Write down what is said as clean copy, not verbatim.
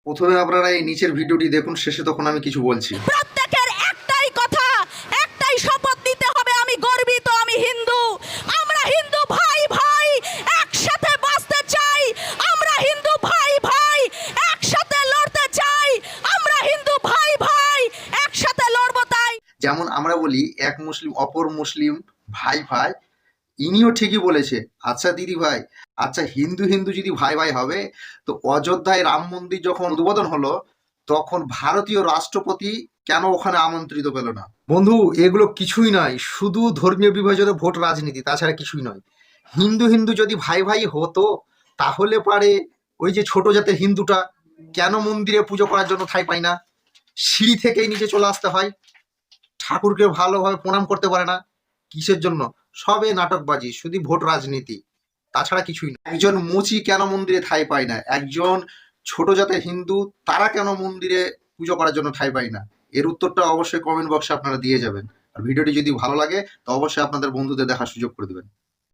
প্রথমে আপনারা এই নিচের ভিডিওটি দেখুন, শেষে তখন আমি কিছু বলছি। প্রত্যেকের একটাই কথা, একটাই শপথ নিতে হবে, আমি গর্বিত, আমি হিন্দু। আমরা হিন্দু ভাই ভাই একসাথে বাঁচতে চাই। আমরা হিন্দু ভাই ভাই একসাথে লড়তে চাই। আমরা হিন্দু ভাই ভাই একসাথে লড়বো। তাই যেমন আমরা বলি এক মুসলিম অপর মুসলিম ভাই ভাই, ইনিও ঠিকই বলেছে। আচ্ছা দিদি ভাই, আচ্ছা হিন্দু হিন্দু যদি ভাই ভাই হবে, তো অযোধ্যায় রাম মন্দির যখন উদ্বোধন হলো তখন ভারতীয় রাষ্ট্রপতি কেন ওখানে আমন্ত্রিত পেল না? বন্ধু, এগুলো কিছুই নয়, শুধু ধর্মীয় বিভাজনে ভোট রাজনীতি, তাছাড়া কিছুই নয়। হিন্দু হিন্দু যদি ভাই ভাই হতো তাহলে পারে ওই যে ছোট জাতের হিন্দুটা কেন মন্দিরে পুজো করার জন্য ঠাঁই পায় না? সিঁড়ি থেকেই নিচে চলে আসতে হয়, ঠাকুরকে ভালোভাবে প্রণাম করতে পারে না। কিসের জন্য? সবে নাটকবাজি, শুধু ভোট রাজনীতি, তাছাড়া কিছুই না। একজন মুচি কেন মন্দিরে ঠাঁই পায় না? একজন ছোট জাতের হিন্দু তারা কেন মন্দিরে পুজো করার জন্য ঠাঁই পায় না? এর উত্তরটা অবশ্যই কমেন্ট বক্সে আপনারা দিয়ে যাবেন। আর ভিডিওটি যদি ভালো লাগে তো অবশ্যই আপনাদের বন্ধুদের দেখার সুযোগ করে দেবেন।